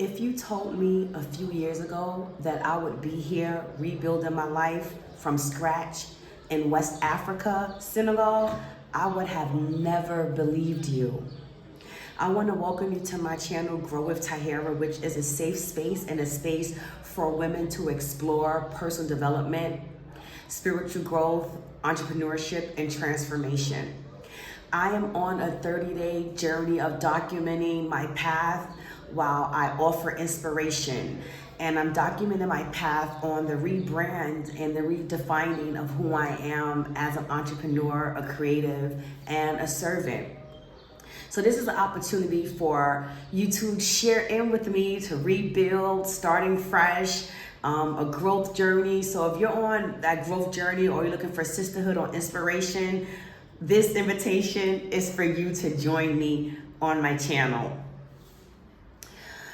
If you told me a few years ago that I would be here rebuilding my life from scratch in West Africa, Senegal, I would have never believed you. I want to welcome you to my channel, Grow with Tahirah, which is a safe space and a space for women to explore personal development, spiritual growth, entrepreneurship, and transformation. I am on a 30-day journey of documenting my path while I offer inspiration. And I'm documenting my path on the rebrand and the redefining of who I am as an entrepreneur, a creative, and a servant. So this is an opportunity for you to share in with me to rebuild, starting fresh, a growth journey. So if you're on that growth journey or you're looking for sisterhood or inspiration, this invitation is for you to join me on my channel.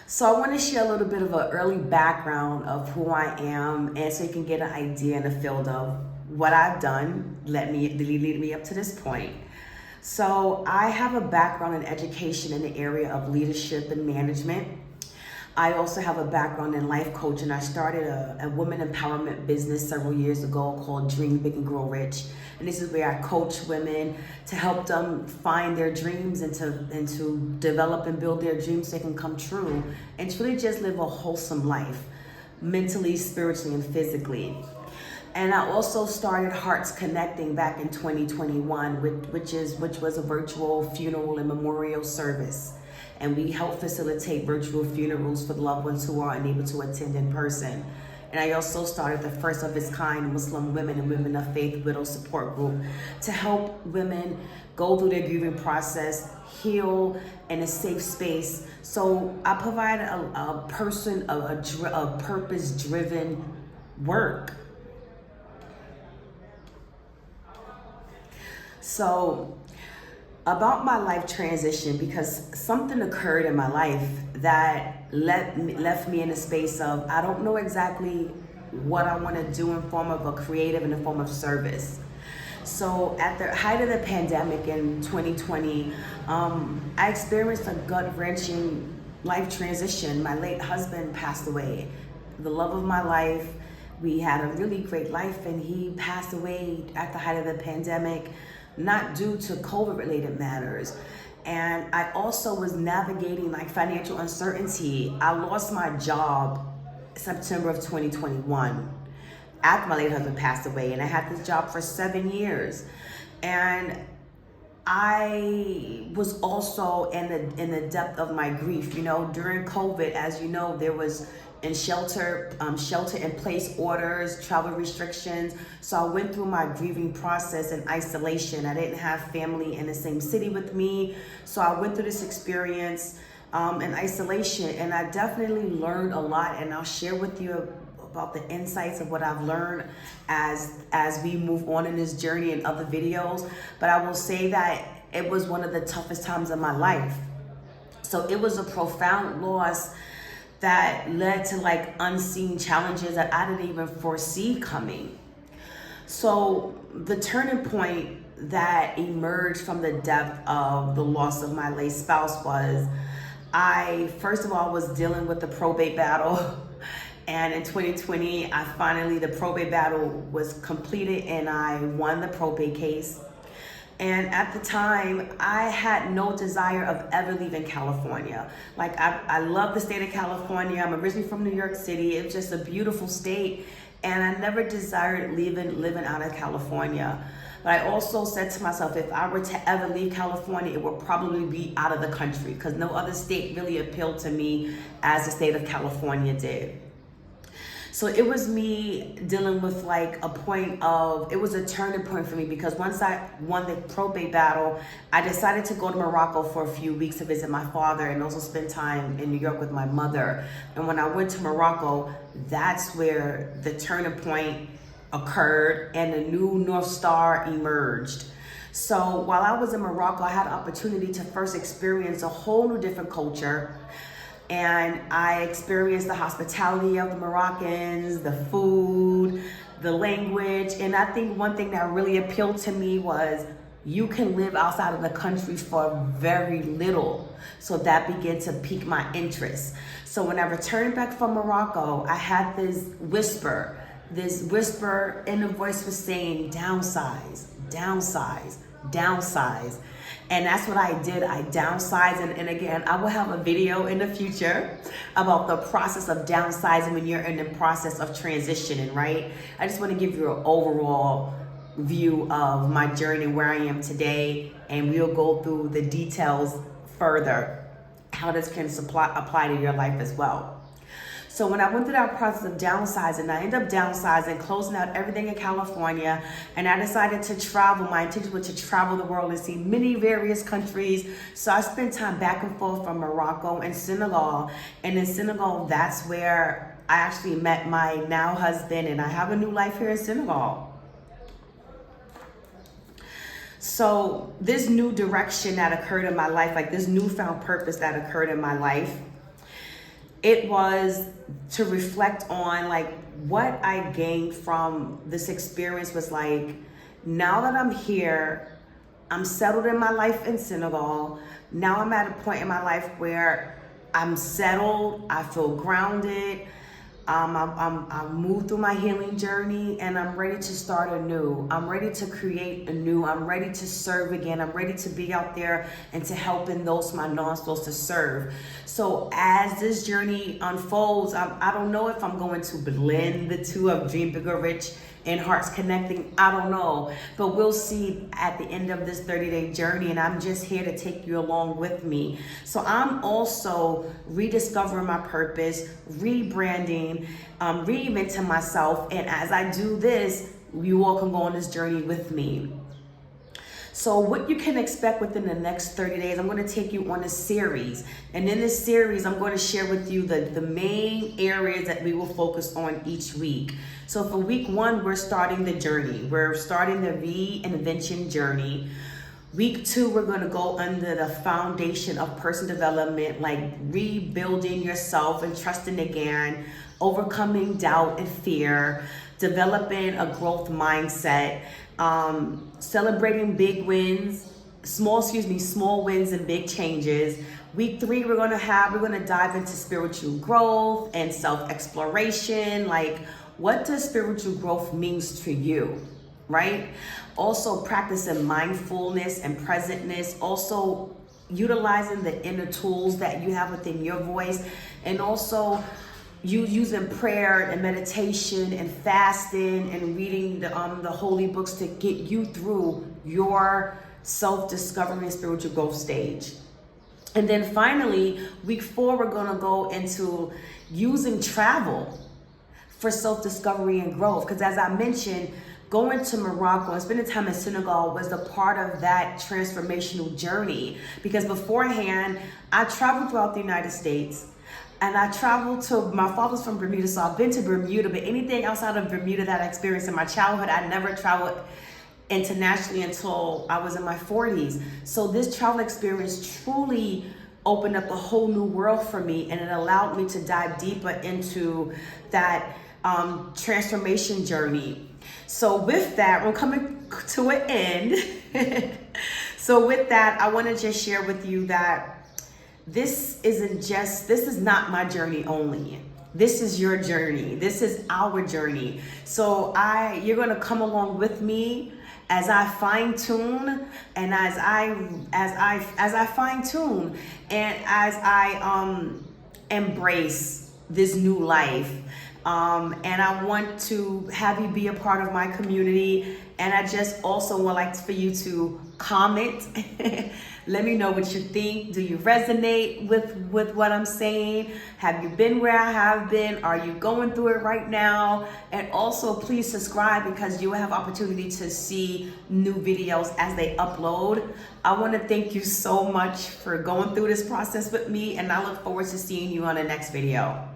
So I want to share a little bit of an early background of who I am, and so you can get an idea and a feel of what I've done lead me up to this point. So I have a background in education in the area of leadership and management. I also have a background in life coaching. I started a women empowerment business several years ago called Dream Big and Grow Rich. And this is where I coach women to help them find their dreams and to develop and build their dreams so they can come true and truly just live a wholesome life, mentally, spiritually, and physically. And I also started Hearts Connecting back in 2021, which was a virtual funeral and memorial service. And we help facilitate virtual funerals for the loved ones who are unable to attend in person. And I also started the first of its kind Muslim women and women of faith widow support group to help women go through their grieving process, heal in a safe space. So I provide a purpose-driven work. So about my life transition, because something occurred in my life that left me in a space of, I don't know exactly what I want to do in form of a creative and a form of service. So at the height of the pandemic in 2020, I experienced a gut-wrenching life transition. My late husband passed away, the love of my life. We had a really great life, and he passed away at the height of the pandemic, not due to COVID-related matters. And I also was navigating like financial uncertainty. I lost my job September of 2021 after my late husband passed away, and I had this job for 7 years. And I was also in the depth of my grief. You know, during COVID, as you know, there was shelter in place orders, travel restrictions. So I went through my grieving process in isolation. I didn't have family in the same city with me. So I went through this experience in isolation, and I definitely learned a lot, and I'll share with you about the insights of what I've learned as we move on in this journey in other videos. But I will say that it was one of the toughest times of my life. So it was a profound loss that led to like unseen challenges that I didn't even foresee coming. So the turning point that emerged from the depth of the loss of my late spouse was, I first of all was dealing with the probate battle. And in 2020, the probate battle was completed and I won the probate case. And at the time, I had no desire of ever leaving California. Like, I love the state of California. I'm originally from New York City. It's just a beautiful state. And I never desired living out of California. But I also said to myself, if I were to ever leave California, it would probably be out of the country, because no other state really appealed to me as the state of California did. So it was me dealing with like it was a turning point for me, because once I won the probate battle, I decided to go to Morocco for a few weeks to visit my father and also spend time in New York with my mother. And when I went to Morocco, that's where the turning point occurred and a new North Star emerged. So while I was in Morocco, I had an opportunity to first experience a whole new different culture. And I experienced the hospitality of the Moroccans, the food, the language. And I think one thing that really appealed to me was you can live outside of the country for very little. So that began to pique my interest. So when I returned back from Morocco, I had this whisper in the voice was saying, downsize, downsize, downsize. And that's what I did. I downsized. And again, I will have a video in the future about the process of downsizing when you're in the process of transitioning, right? I just want to give you an overall view of my journey, where I am today, and we'll go through the details further, how this can apply to your life as well. So when I went through that process of downsizing, I ended up downsizing, closing out everything in California, and I decided to travel. My intention was to travel the world and see many various countries. So I spent time back and forth from Morocco and Senegal. And in Senegal, that's where I actually met my now husband, and I have a new life here in Senegal. So this new direction that occurred in my life, like this newfound purpose that occurred in my life, it was to reflect on like what I gained from this experience. Was like, now that I'm here, I'm settled in my life in Senegal. Now I'm at a point in my life where I'm settled, I feel grounded. I've moved through my healing journey, and I'm ready to start anew. I'm ready to create anew. I'm ready to serve again. I'm ready to be out there and to help in those my non-souls to serve. So as this journey unfolds, I don't know if I'm going to blend the two of Dream Bigger Rich and Hearts Connecting. I don't know, but we'll see at the end of this 30-day journey, and I'm just here to take you along with me. So I'm also rediscovering my purpose, rebranding, reinventing myself, and as I do this, you all can go on this journey with me. So what you can expect within the next 30 days, I'm going to take you on a series. And in this series, I'm going to share with you the main areas that we will focus on each week. So for week 1, we're starting the journey. We're starting the Reinvention journey. Week 2, we're going to go under the foundation of personal development, like rebuilding yourself and trusting again, overcoming doubt and fear, developing a growth mindset, celebrating big wins, small wins and big changes. Week 3, we're going to dive into spiritual growth and self-exploration. Like, what does spiritual growth means to you, right? Also practicing mindfulness and presentness, also utilizing the inner tools that you have within your voice, and also you using prayer and meditation and fasting and reading the holy books to get you through your self-discovery and spiritual growth stage. And then finally, week 4, we're going to go into using travel for self-discovery and growth. Because as I mentioned, going to Morocco and spending time in Senegal was a part of that transformational journey. Because beforehand, I traveled throughout the United States. And I traveled to, my father's from Bermuda, so I've been to Bermuda, but anything outside of Bermuda that I experienced in my childhood, I never traveled internationally until I was in my 40s. So this travel experience truly opened up a whole new world for me, and it allowed me to dive deeper into that transformation journey. So with that, we're coming to an end. So with that, I want to just share with you that this is not my journey only. This is your journey. This is our journey. So you're going to come along with me as I fine tune, and as I fine tune, and as I embrace this new life. And I want to have you be a part of my community. And I just also would like for you to comment. Let me know what you think. Do you resonate with what I'm saying? Have you been where I have been? Are you going through it right now? And also please subscribe, because you will have opportunity to see new videos as they upload. I want to thank you so much for going through this process with me, and I look forward to seeing you on the next video.